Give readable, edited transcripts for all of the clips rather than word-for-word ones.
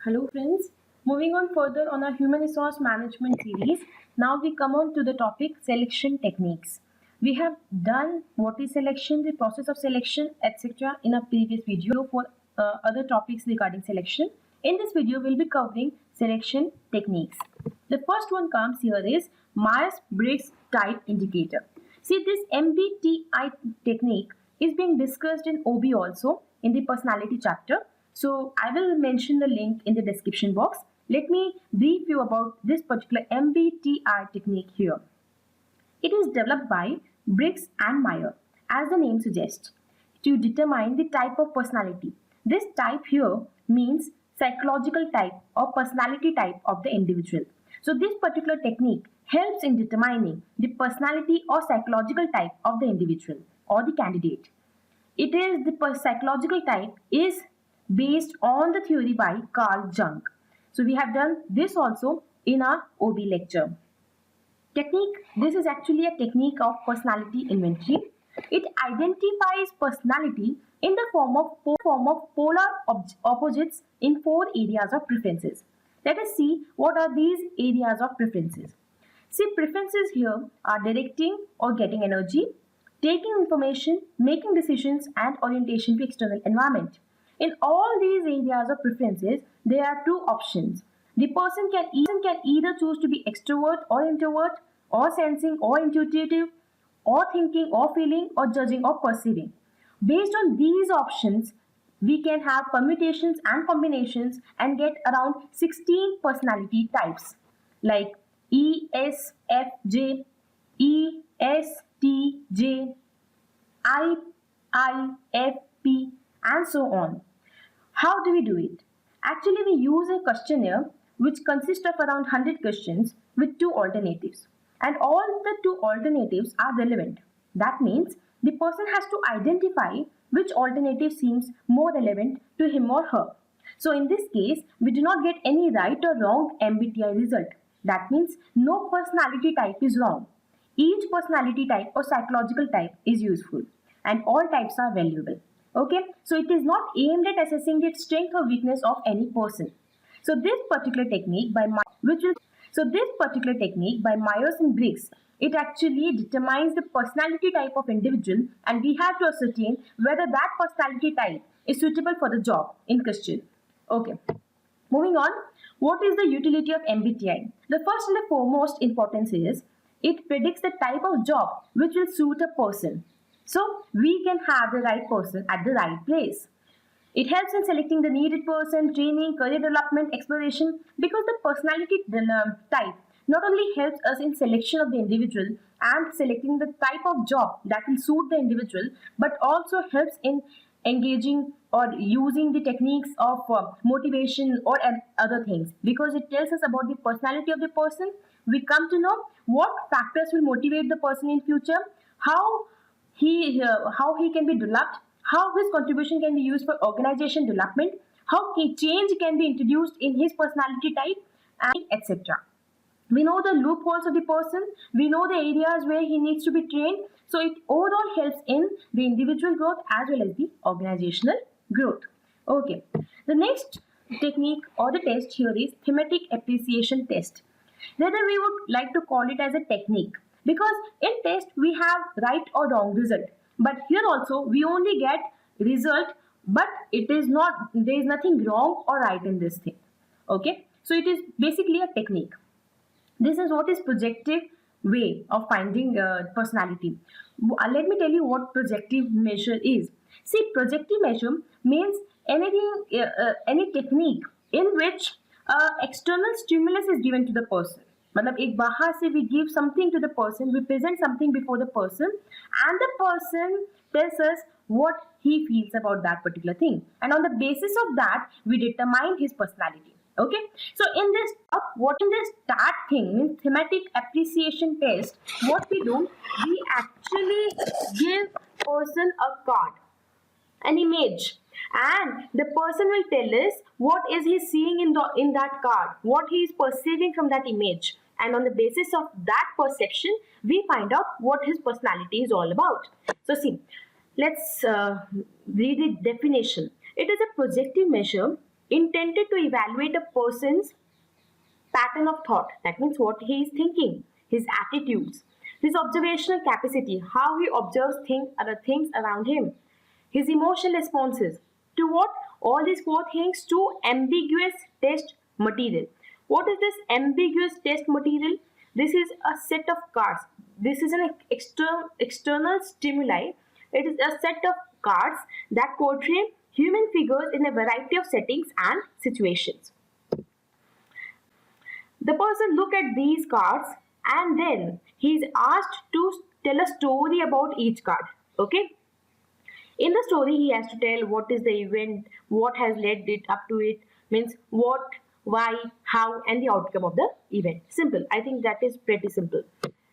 Hello friends, moving on further on our human resource management series. Now we come on to the topic selection techniques. We have done what is selection, the process of selection, etc. in a previous video for other topics regarding selection. In this video, we'll be covering selection techniques. The first one comes here is Myers-Briggs type indicator. See, this MBTI technique is being discussed in OB also in the personality chapter. So I will mention the link in the description box. Let me brief you about this particular MBTI technique here. It is developed by Briggs and Myers, as the name suggests, to determine the type of personality. This type here means psychological type or personality type of the individual. So this particular technique helps in determining the personality or psychological type of the individual or the candidate. It is the psychological type is based on the theory by Carl Jung. So we have done this also in our OB lecture. Technique, this is actually a technique of personality inventory. It identifies personality in the form of polar opposites in 4 areas of preferences. Let us see what are these areas of preferences. See, preferences here are directing or getting energy, taking information, making decisions, and orientation to external environment. In all these areas of preferences, there are 2 options. The person can either choose to be extrovert or introvert, or sensing or intuitive, or thinking or feeling, or judging or perceiving. Based on these options, we can have permutations and combinations and get around 16 personality types like ESFJ, ESTJ, IIFP, and so on. How do we do it? Actually, we use a questionnaire which consists of around 100 questions with 2 alternatives. And all the 2 alternatives are relevant. That means the person has to identify which alternative seems more relevant to him or her. So in this case, we do not get any right or wrong MBTI result. That means no personality type is wrong. Each personality type or psychological type is useful and all types are valuable. Okay, so it is not aimed at assessing the strength or weakness of any person. So this particular technique by Myers and Briggs, it actually determines the personality type of individual, and we have to ascertain whether that personality type is suitable for the job in question. Okay, moving on. What is the utility of MBTI? The first and the foremost importance is it predicts the type of job which will suit a person. So we can have the right person at the right place. It helps in selecting the needed person, training, career development, exploration, because the personality type not only helps us in selection of the individual and selecting the type of job that will suit the individual, but also helps in engaging or using the techniques of motivation or other things, because it tells us about the personality of the person. We come to know what factors will motivate the person in future, how he can be developed, how his contribution can be used for organization development, how change can be introduced in his personality type, and etc. We know the loopholes of the person, we know the areas where he needs to be trained, so it overall helps in the individual growth as well as the organizational growth. Okay, the next technique or the test here is Thematic Appreciation Test. Whether we would like to call it as a technique, because in test we have right or wrong result, but here also we only get result, but it is not, there is nothing wrong or right in this thing. Okay, so it is basically a technique. This is what is projective way of finding personality. Let me tell you what projective measure is. See, projective measure means anything, any technique in which external stimulus is given to the person. मतलब एक बाहर से we give something to the person, we present something before the person, and the person tells us what he feels about that particular thing, and on the basis of that we determine his personality. Okay, so in this start thing means Thematic Appreciation Test, what we do, we actually give person a card, an image, and the person will tell us what is he seeing in that card, what he is perceiving from that image, and on the basis of that perception we find out what his personality is all about. So see, let's read the definition. It is a projective measure intended to evaluate a person's pattern of thought. That means what he is thinking, his attitudes, his observational capacity, how he observes other things around him, his emotional responses. To what? All these four things to ambiguous test material. What is this ambiguous test material? This is a set of cards. This is an external stimuli. It is a set of cards that portray human figures in a variety of settings and situations. The person look at these cards and then he is asked to tell a story about each card. Okay. In the story, he has to tell what is the event, what has led it up to it, means what, why, how, and the outcome of the event. Simple. I think that is pretty simple.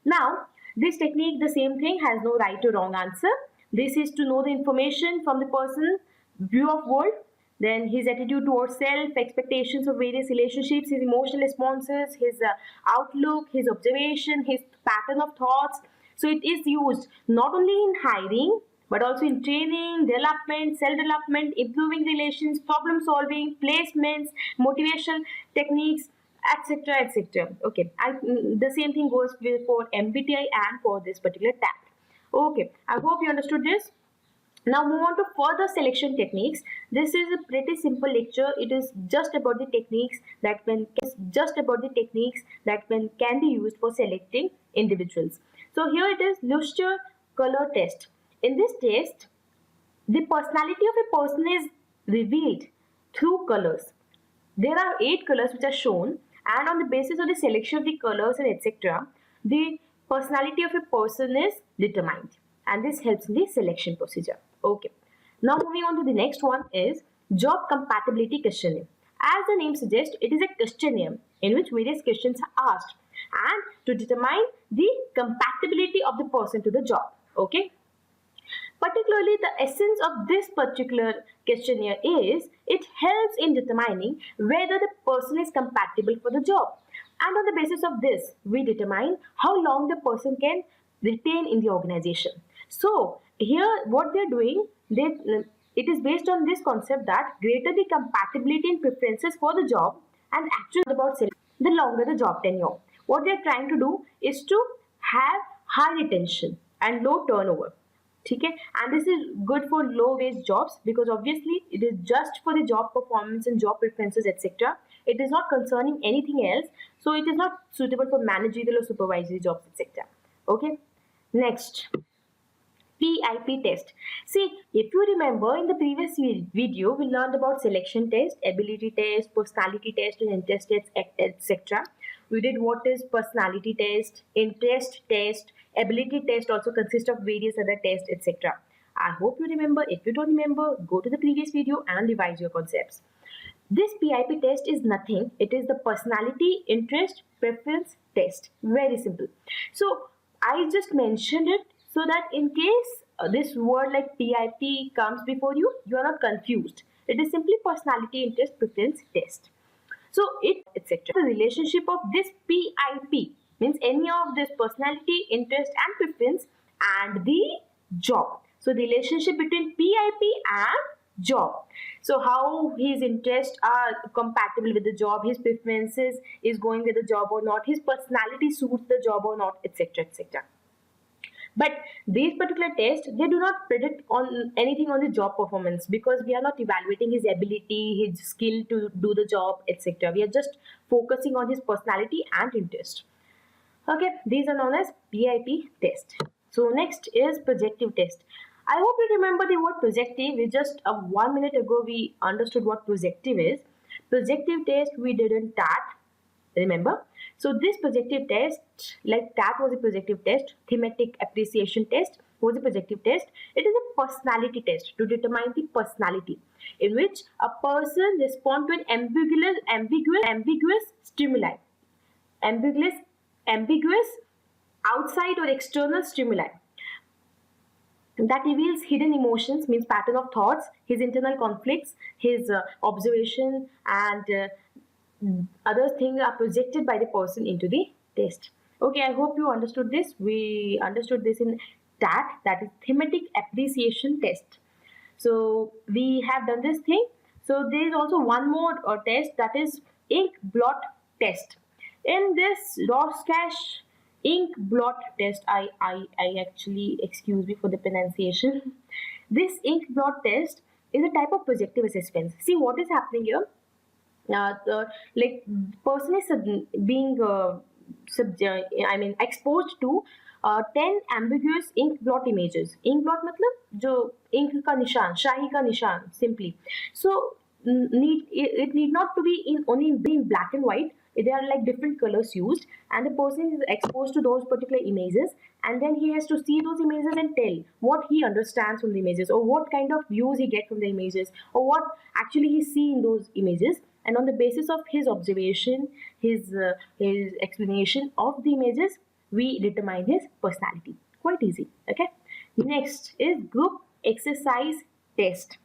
Now, this technique, the same thing, has no right or wrong answer. This is to know the information from the person's view of world, then his attitude towards self, expectations of various relationships, his emotional responses, his outlook, his observation, his pattern of thoughts. So it is used not only in hiring, but also in training, development, self-development, improving relations, problem solving, placements, motivational techniques, etc. etc. Okay, the same thing goes for MBTI and for this particular tag. Okay, I hope you understood this. Now move on to further selection techniques. This is a pretty simple lecture. It is just about the techniques that can be used for selecting individuals. So here it is Lustre color test. In this test, the personality of a person is revealed through colors. There are 8 colors which are shown, and on the basis of the selection of the colors and etc., the personality of a person is determined, and this helps in the selection procedure. Okay. Now moving on to the next one is job compatibility questionnaire. As the name suggests, it is a questionnaire in which various questions are asked and to determine the compatibility of the person to the job. Okay. Particularly, the essence of this particular questionnaire is it helps in determining whether the person is compatible for the job. And on the basis of this, we determine how long the person can retain in the organization. So, here what they are doing, it is based on this concept that greater the compatibility and preferences for the job and actually about the longer the job tenure. What they are trying to do is to have high retention and low turnover. Okay? And this is good for low wage jobs because obviously it is just for the job performance and job preferences etc. It is not concerning anything else, so it is not suitable for managerial or supervisory jobs etc. Okay, next, PIP test. See, if you remember in the previous video, we learned about selection test, ability test, personality test, and interest test, etc. We did what is personality test, interest test, ability test also consists of various other tests, etc. I hope you remember. If you don't remember, go to the previous video and revise your concepts. This PIP test is nothing. It is the personality, interest, preference test. Very simple. So, I just mentioned it so that in case this word like PIP comes before you, you are not confused. It is simply personality, interest, preference test. So it etc. The relationship of this PIP means any of this personality, interest and preference and the job. So the relationship between PIP and job. So how his interests are compatible with the job, his preferences is going with the job or not, his personality suits the job or not, etc. etc. But these particular tests, they do not predict on anything on the job performance because we are not evaluating his ability, his skill to do the job, etc. We are just focusing on his personality and interest. Okay, these are known as PIP test. So next is projective test. I hope you remember the word projective. We just 1 minute ago we understood what projective is. Projective test we did in TAT. Remember? So this projective test, like TAT was a projective test, Thematic Appreciation Test was a projective test. It is a personality test to determine the personality in which a person responds to an ambiguous stimuli. Ambiguous outside or external stimuli that reveals hidden emotions, means pattern of thoughts, his internal conflicts, his observation and other things are projected by the person into the test. Okay, I hope you understood this. We understood this in TAT, that is Thematic Appreciation Test. So we have done this thing. So there is also one more test, that is ink blot test. In this Rorschach ink blot test, I actually, excuse me for the pronunciation. This ink blot test is a type of projective assessment. See what is happening here. Like person is being exposed to 10 ambiguous ink blot images. Ink blot मतलब जो ink का निशान, शाही का निशान, simply. So it need not to be in only in black and white. There are like different colors used, and the person is exposed to those particular images, and then he has to see those images and tell what he understands from the images, or what kind of views he get from the images, or what actually he see in those images. And on the basis of his observation, his explanation of the images, we determine his personality. Quite easy. Okay. Next is group exercise test.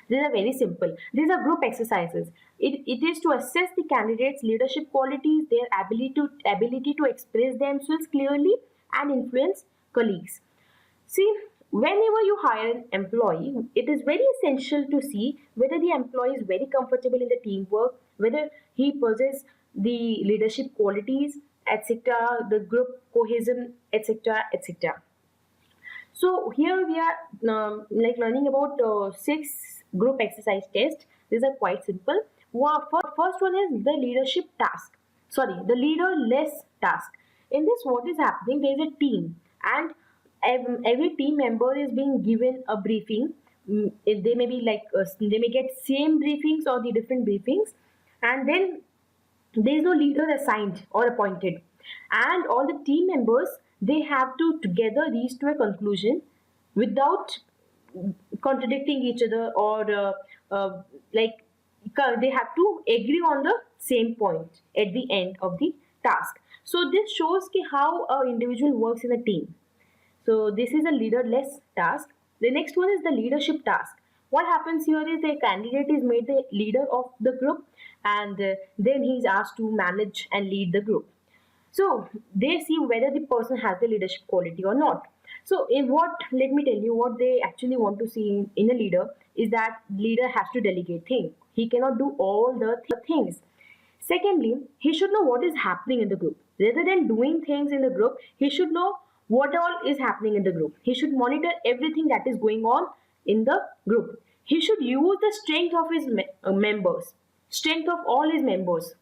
These are very simple. These are group exercises. It is to assess the candidates' leadership qualities, their ability to express themselves clearly and influence colleagues. See, whenever you hire an employee, it is very essential to see whether the employee is very comfortable in the teamwork, whether he possesses the leadership qualities, etc., the group cohesion, etc., etc. So here we are like learning about 6 group exercise tests. These are quite simple. First one is the leadership task. Sorry, the leaderless task. In this, what is happening? There is a team, and every team member is being given a briefing. They may be like they may get same briefings or the different briefings, and then there is no leader assigned or appointed, and all the team members, they have to together reach to a conclusion without contradicting each other, or like they have to agree on the same point at the end of the task. So this shows how an individual works in a team. So this is a leaderless task. The next one is the leadership task. What happens here is the candidate is made the leader of the group, and then he is asked to manage and lead the group. So they see whether the person has the leadership quality or not. So let me tell you what they actually want to see in a leader is that leader has to delegate things. He cannot do all the things. Secondly, he should know what is happening in the group. Rather than doing things in the group, he should know what all is happening in the group. He should monitor everything that is going on in the group. He should use the strength of his members, strength of all his members.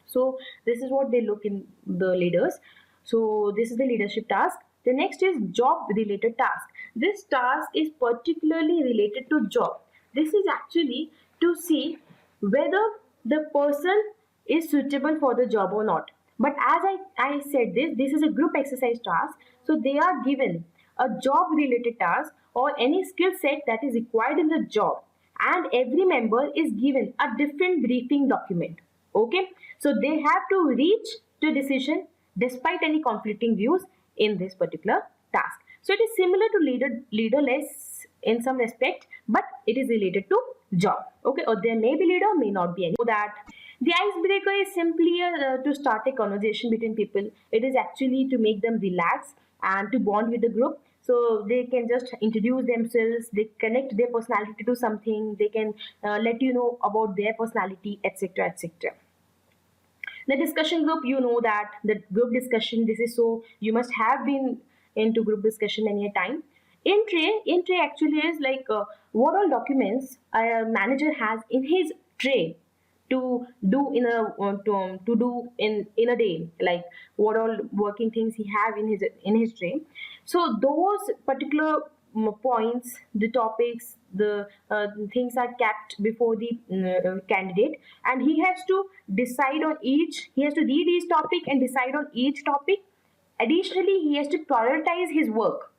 So this is what they look in the leaders. So this is the leadership task. The next is job related task. This task is particularly related to job. This is actually to see whether the person is suitable for the job or not. But as I said, this is a group exercise task. So they are given a job related task or any skill set that is required in the job, and every member is given a different briefing document. Okay, so they have to reach to a decision despite any conflicting views in this particular task. So it is similar to leaderless in some respect, but it is related to job. Okay, or there may be leader, may not be any. So that the icebreaker is simply to start a conversation between people. It is actually to make them relax and to bond with the group. So they can just introduce themselves, they connect their personality to something, they can let you know about their personality, etc., etc. The discussion group, you know that the group discussion, this is so you must have been into group discussion many a time. In tray actually is like what all documents a manager has in his tray to do in a to do in a day, like what all working things he have in his tray. So those particular points, the topics, the things are kept before the candidate, and he has to decide on each. He has to read each topic and decide on each topic. Additionally, he has to prioritize his work,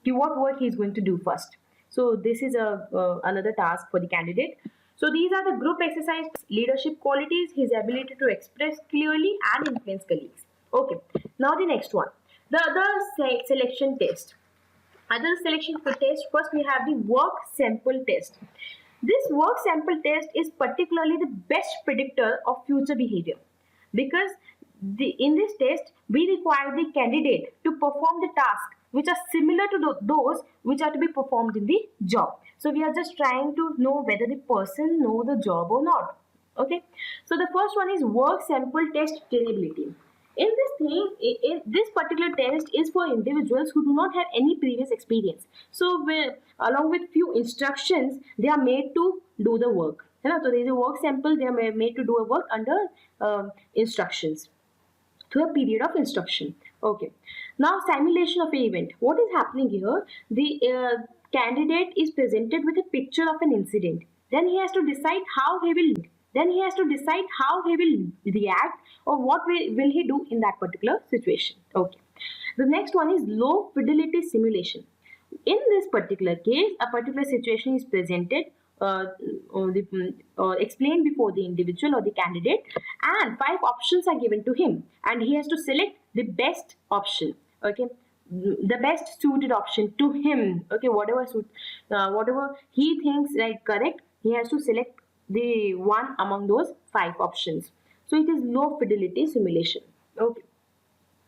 to what work he is going to do first. So this is another task for the candidate. So these are the group exercise: leadership qualities, his ability to express clearly and influence colleagues. Okay, now the next one, the other selection test. Other selection for test, first we have the work sample test. This work sample test is particularly the best predictor of future behavior, because in this test we require the candidate to perform the task which are similar to those which are to be performed in the job. So we are just trying to know whether the person know the job or not. Okay, so the first one is work sample test trainability. In this thing, in this particular test is for individuals who do not have any previous experience. So along with few instructions, they are made to do the work. So there is a work sample, they are made to do a work under instructions, through a period of instruction. Okay. Now simulation of an event. What is happening here? The candidate is presented with a picture of an incident. Then he has to decide how he will. React, or what will he do in that particular situation. Okay. The next one is low fidelity simulation. In this particular case, a particular situation is presented, explained before the individual or the candidate, and 5 options are given to him, and he has to select the best option. Okay, the best suited option to him. Okay, whatever he thinks like correct, he has to select the one among those 5 options. So it is low fidelity simulation. Okay.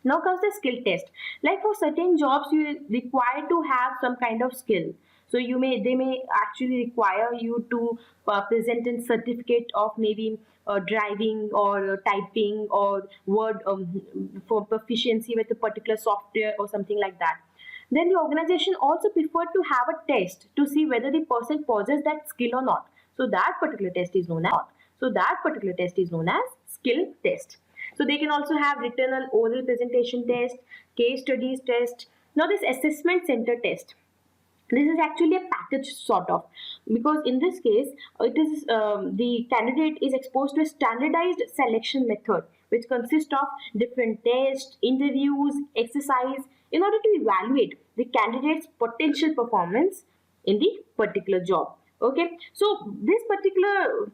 Now comes the skill test. Like for certain jobs, you require to have some kind of skill. So they may actually require you to present a certificate of maybe driving or typing or word for proficiency with a particular software or something like that. Then the organization also prefer to have a test to see whether the person possesses that skill or not. So that particular test is known as skill test. So they can also have written and oral presentation test, case studies test. Now this assessment center test, this is actually a package sort of, because in this case it is the candidate is exposed to a standardized selection method which consists of different tests, interviews, exercise in order to evaluate the candidate's potential performance in the particular job. Okay, so this particular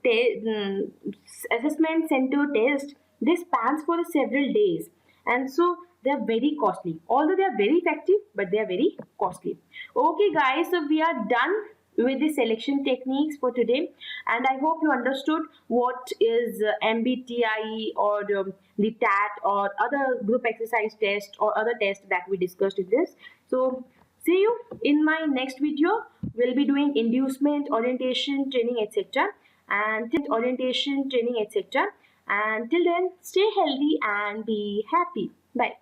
assessment center test, this spans for several days, and so they are very costly. Although they are very effective, but they are very costly. Okay, guys, so we are done with the selection techniques for today, and I hope you understood what is MBTI or the TAT or other group exercise test or other tests that we discussed in this. So see you in my next video. We'll be doing inducement, orientation, training, etc. And till then, stay healthy and be happy. Bye.